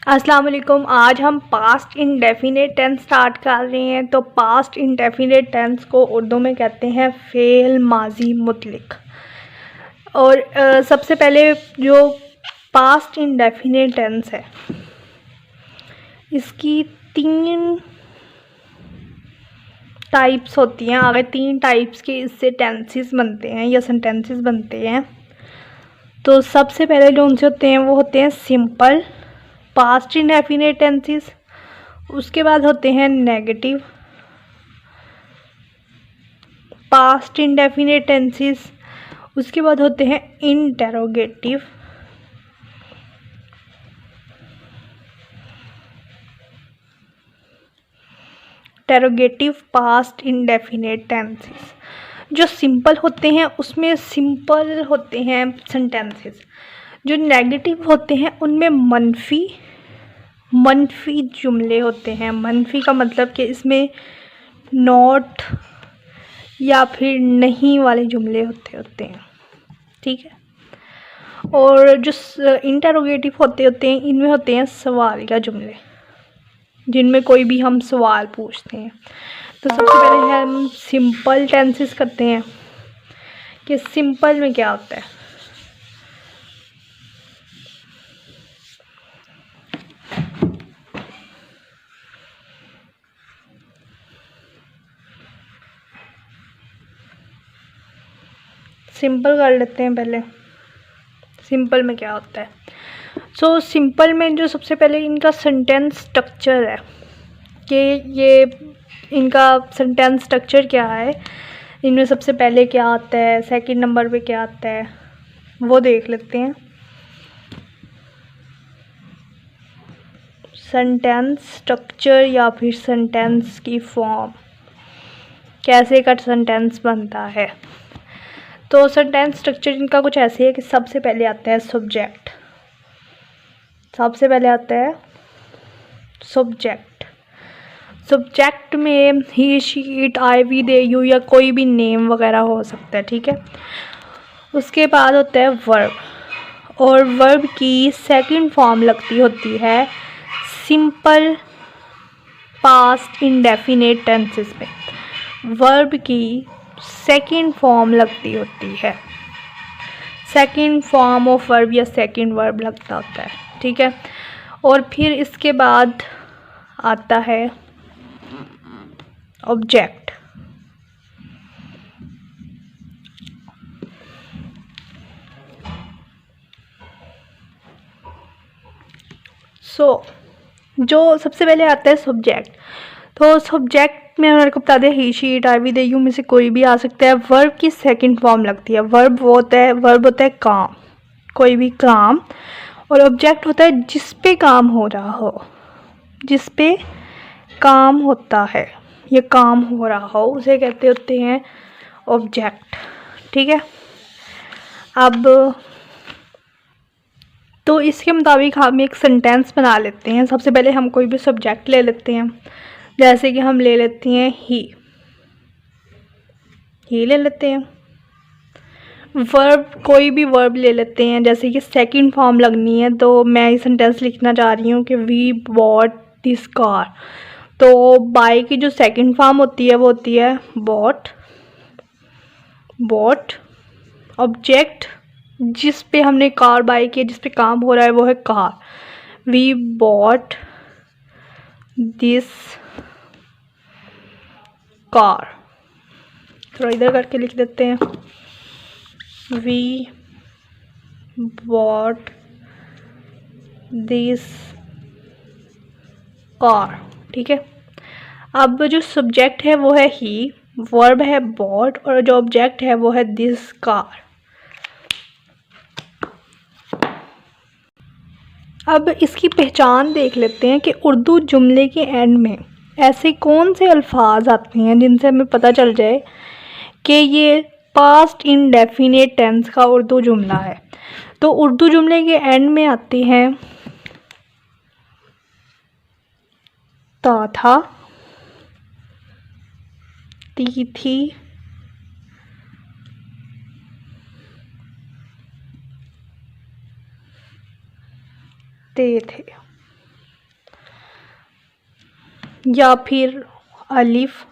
अस्सलाम वालेकुम। आज हम पास्ट इंडेफिनिट टेंस स्टार्ट कर रहे हैं। तो पास्ट इंडेफिनिट टेंस को उर्दू में कहते हैं फ़ेल माजी मुतलक। और सबसे पहले जो पास्ट इंडेफिनिट टेंस है इसकी 3 टाइप्स होती हैं। आगे 3 टाइप्स के इससे टेंसेस बनते हैं या सेंटेंसेस बनते हैं। तो सबसे पहले जो उनसे होते हैं वो होते हैं सिंपल पास्ट इंडेफिनिट टेंसेस। उसके बाद होते हैं नेगेटिव पास्ट इंडेफिनिट टेंसेस। उसके बाद होते हैं इंटेरोगेटिव पास्ट इंडेफिनिट टेंसेस। जो सिंपल होते हैं उसमें सिंपल होते हैं सेंटेंसेस। जो नेगेटिव होते हैं उनमें मनफी जुमले होते हैं। मनफी का मतलब कि इसमें नॉट या फिर नहीं वाले जुमले होते हैं, ठीक है। और जो इंटरोगेटिव होते हैं इनमें होते हैं सवाल का जुमले, जिनमें कोई भी हम सवाल पूछते हैं। तो सबसे पहले हम सिंपल टेंसेस करते हैं कि सिंपल में क्या होता है। सिंपल कर लेते हैं पहले। सिंपल में क्या होता है। सिंपल में जो सबसे पहले इनका सेंटेंस स्ट्रक्चर है कि ये इनका सेंटेंस स्ट्रक्चर क्या है, इनमें सबसे पहले क्या आता है, सेकंड नंबर पे क्या आता है, वो देख लेते हैं। सेंटेंस स्ट्रक्चर या फिर सेंटेंस की फॉर्म, कैसे का सेंटेंस बनता है। तो सेंटेंस स्ट्रक्चर इनका कुछ ऐसे है कि सबसे पहले आता है सब्जेक्ट। सबसे पहले आता है सब्जेक्ट में he she it I we they you या कोई भी नेम वगैरह हो सकता है, ठीक है। उसके बाद होता है वर्ब, और वर्ब की सेकंड फॉर्म लगती होती है सिंपल पास्ट इंडेफिनिट टेंसेस में। वर्ब की सेकंड फॉर्म लगती होती है, सेकंड फॉर्म ऑफ वर्ब या सेकंड वर्ब लगता होता है, ठीक है। और फिर इसके बाद आता है ऑब्जेक्ट। जो सबसे पहले आता है सब्जेक्ट। तो सब्जेक्ट में मेरे को बता दें he she it I we they you में से कोई भी आ सकता है। वर्ब की सेकंड फॉर्म लगती है। वर्ब होता है काम, कोई भी काम। और ऑब्जेक्ट होता है जिस पे काम हो रहा हो, जिस पे काम होता है या काम हो रहा हो उसे कहते होते हैं ऑब्जेक्ट, ठीक है। अब तो इसके मुताबिक हम एक सेंटेंस बना लेते हैं। सबसे पहले हम कोई भी सब्जेक्ट ले लेते हैं, जैसे कि हम ले लेते हैं ही ले लेते हैं। वर्ब, कोई भी वर्ब ले लेते हैं, जैसे कि सेकंड फॉर्म लगनी है। तो मैं ये सेंटेंस लिखना चाह रही हूँ कि वी बॉट दिस कार। तो बाय की जो सेकंड फॉर्म होती है वो होती है बॉट। ऑब्जेक्ट जिस पे हमने कार बाय की, जिस पे काम हो रहा है वो है car. We bought this car. थोड़ा इधर करके लिख देते हैं, वी बॉट दिस कार, ठीक है। अब जो सब्जेक्ट है वो है ही, वर्ब है बॉट, और जो ऑब्जेक्ट है वो है दिस कार। अब इसकी पहचान देख लेते हैं कि उर्दू जुमले के एंड में ऐसे कौन से अल्फाज आते हैं जिनसे हमें पता चल जाए कि ये पास्ट इंडेफिनिट टेंस का उर्दू जुमला है। तो उर्दू जुमले के एंड में आते हैं ता था, ती थी, ते थे। या फिर अलिफ,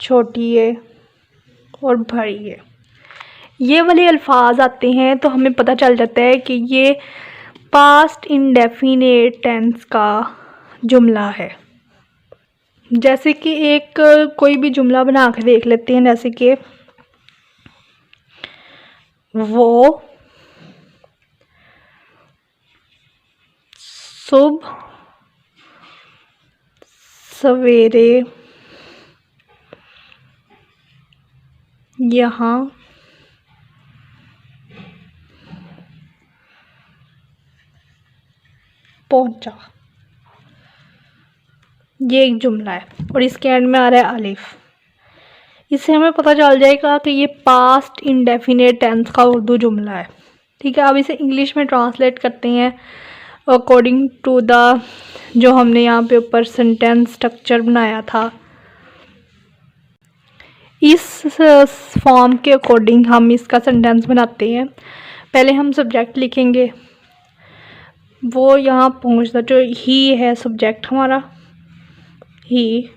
छोटी ए और बड़ी ए, ये वाले अल्फाज आते हैं तो हमें पता चल जाता है कि ये पास्ट इंडेफिनिट टेंस का जुमला है। जैसे कि एक कोई भी जुमला बना के देख लेते हैं, जैसे कि वो सुबह सवेरे यहाँ पहुंचा, ये एक जुमला है और इसके एंड में आ रहा है अलिफ। इससे हमें पता चल जाएगा कि ये पास्ट इंडेफिनिट टेंस का उर्दू जुमला है। ठीक है, अब इसे इंग्लिश में ट्रांसलेट करते हैं अकॉर्डिंग टू द जो हमने यहाँ पे ऊपर सेंटेंस स्ट्रक्चर बनाया था। इस फॉर्म के अकॉर्डिंग हम इसका सेंटेंस बनाते हैं। पहले हम सब्जेक्ट लिखेंगे, वो यहाँ पहुँचता, जो ही है सब्जेक्ट हमारा, ही।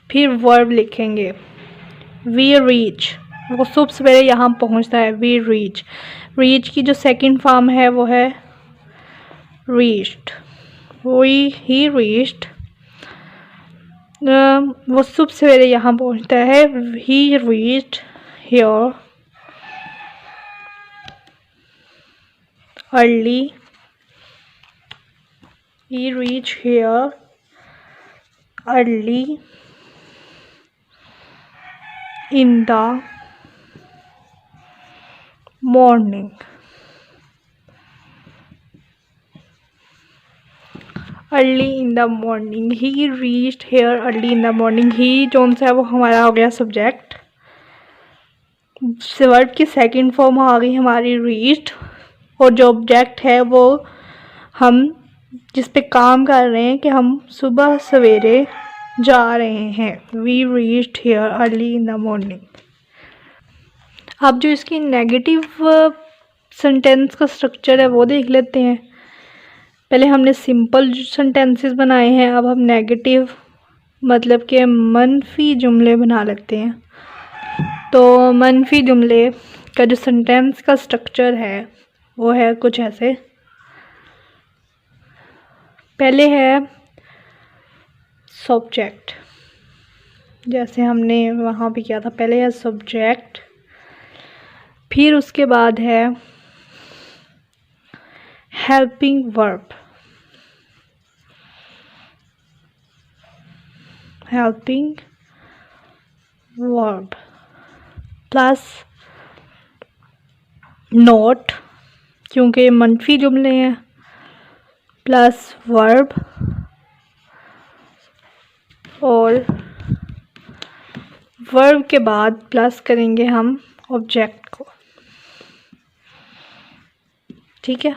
फिर वर्ब लिखेंगे, वी रीच, वो सुबह सवेरे यहाँ पहुँचता है, वी रीच। रीच की जो सेकंड फॉर्म है वो है रीच्ड, ही रीच्ड, वो सुबह सवेरे यहाँ पहुँचता है, he reached here early, he reached here early in the morning। Early in the morning, he reached here early in the morning. He जोन सा है वो हमारा हो गया सब्जेक्ट। वर्ब की सेकंड फॉर्म आ गई हमारी रीच्ड, और जो ऑब्जेक्ट है वो हम जिस पे काम कर रहे हैं कि हम सुबह सवेरे जा रहे हैं, we reached here early in the morning. अब जो इसकी नेगेटिव सेंटेंस का स्ट्रक्चर है वो देख लेते हैं। पहले हमने सिंपल सेंटेंसेस बनाए हैं, अब हम नेगेटिव मतलब के मनफी जुमले बना लेते हैं। तो मनफी जुमले का जो सेंटेंस का स्ट्रक्चर है वो है कुछ ऐसे। पहले है सब्जेक्ट, जैसे हमने वहाँ पे किया था, पहले है सब्जेक्ट, फिर उसके बाद है helping verb, helping verb plus note, क्योंकि मनफी जुमले हैं, प्लस वर्ब और वर्ब के बाद प्लस करेंगे हम ऑब्जेक्ट को। ठीक है,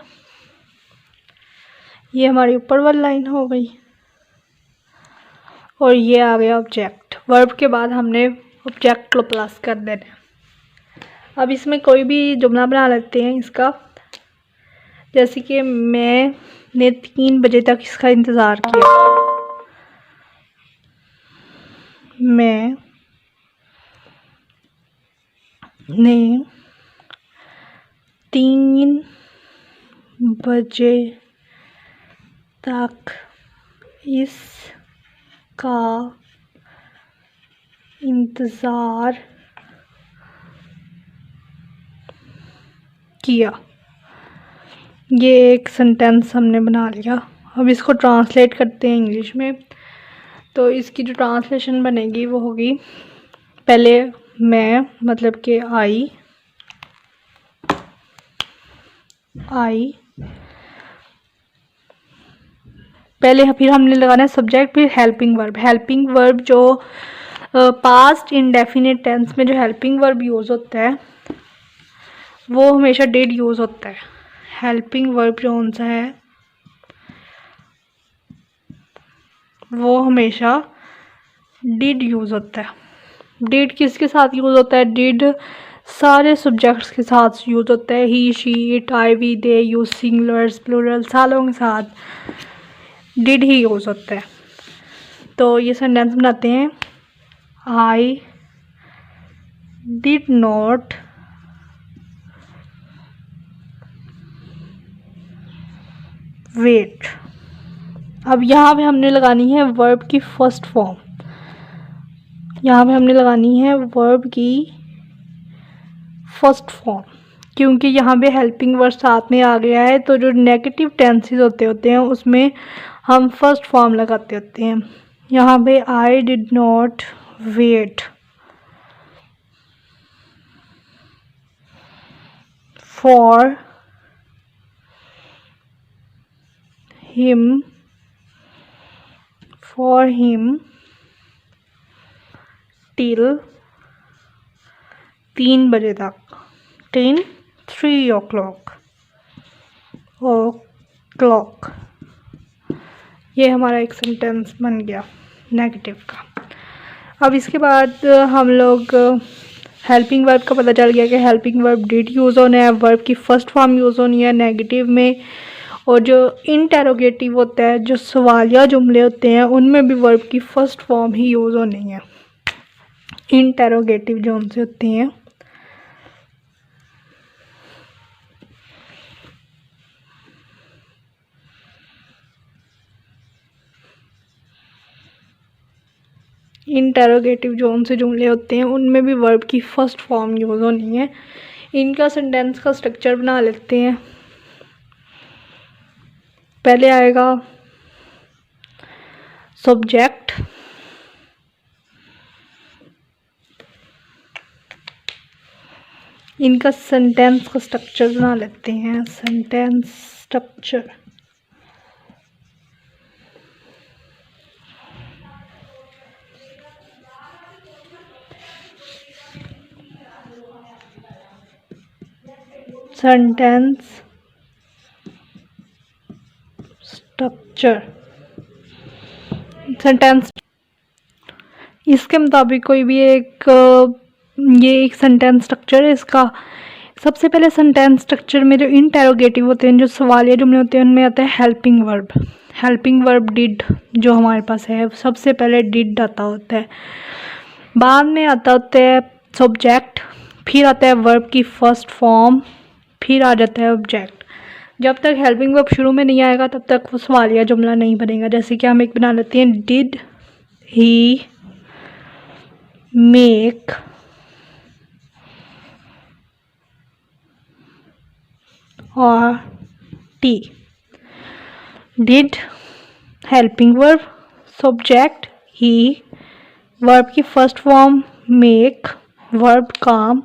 ये हमारी ऊपर वाली लाइन हो गई और ये आ गया ऑब्जेक्ट। वर्ब के बाद हमने ऑब्जेक्ट को प्लस कर देना। अब इसमें कोई भी जुमला बना लेते हैं इसका, जैसे कि मैंने 3 बजे तक इसका इंतज़ार किया, मैं ने 3 बजे तक इसका इंतज़ार किया। ये एक सेंटेंस हमने बना लिया। अब इसको ट्रांसलेट करते हैं इंग्लिश में। तो इसकी जो ट्रांसलेशन बनेगी वो होगी, पहले मैं मतलब कि आई, पहले फिर हमने लगाना है सब्जेक्ट, फिर हेल्पिंग वर्ब। हेल्पिंग वर्ब जो पास्ट इंडेफिनिट टेंस में जो हेल्पिंग वर्ब यूज़ होता है वो हमेशा डिड यूज़ होता है। हेल्पिंग वर्ब जो कौन सा है वो हमेशा डिड यूज़ होता है। डिड किसके साथ यूज़ होता है? डिड सारे सब्जेक्ट्स के साथ यूज़ होता है। He, she, it, I, we, they, you, singulars, plural, सालों के साथ डिड ही यूज़ होता है। तो ये सेंटेंस बनाते हैं, आई डिड नॉट वेट। अब यहाँ पे हमने लगानी है वर्ब की फर्स्ट फॉर्म, यहाँ पे हमने लगानी है वर्ब की फर्स्ट फॉर्म, क्योंकि यहाँ पे हेल्पिंग वर्ब साथ में आ गया है, तो जो नेगेटिव टेंसेस होते हैं उसमें हम फर्स्ट फॉर्म लगाते होते हैं। यहाँ पे I did not wait for him till 3 बजे तक, 3 o'clock। ये हमारा एक सेंटेंस बन गया नेगेटिव का। अब इसके बाद हम लोग हेल्पिंग वर्ब का पता चल गया कि हेल्पिंग वर्ब डिड यूज़ होना है, वर्ब की फर्स्ट फॉर्म यूज़ होनी है नेगेटिव में, और जो इंटेरोगेटिव होता है, जो सवालिया जुमले होते हैं, उनमें भी वर्ब की फर्स्ट फॉर्म ही यूज़ होनी है। इंटेरोगेटिव जो उनसे होते हैं, इंटेरोगेटिव जो उनसे जुमले होते हैं उनमें भी वर्ब की फर्स्ट फॉर्म यूज़ होनी है। इनका सेंटेंस का स्ट्रक्चर बना लेते हैं। पहले आएगा सब्जेक्ट, इनका सेंटेंस का स्ट्रक्चर बना लेते हैं। Sentence structure, sentence structure, sentence इसके मुताबिक कोई भी एक ये एक सेंटेंस स्ट्रक्चर है इसका। सबसे पहले सेंटेंस स्ट्रक्चर में जो इंटेरोगेटिव होते हैं, जो सवालिया जुमले होते हैं, उनमें आता है helping verb. Helping verb did जो हमारे पास है, सबसे पहले डिड आता होता है, बाद में आता होता है सब्जेक्ट, फिर आता है वर्ब की फर्स्ट फॉर्म, फिर आ जाता है ऑब्जेक्ट। जब तक हेल्पिंग वर्ब शुरू में नहीं आएगा तब तक वो सवालिया जुमला नहीं बनेगा। जैसे कि हम एक बना लेते हैं, डिड ही मेक और T. Did helping verb, subject he, verb की फर्स्ट फॉर्म मेक, वर्ब काम,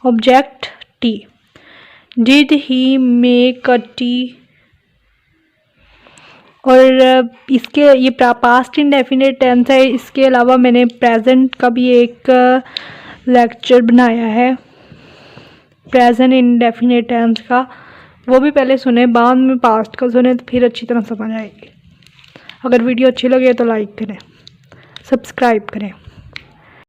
object T. Did he make a T. और इसके ये पास्ट इंडेफिनिट टेंस है। इसके अलावा मैंने प्रेजेंट का भी एक लेक्चर बनाया है, प्रेजेंट इंडेफिनिट टेंस का, वो भी पहले सुने, बाद में पास्ट का सुने तो फिर अच्छी तरह समझ आएगी। अगर वीडियो अच्छी लगे तो लाइक करें, सब्सक्राइब करें।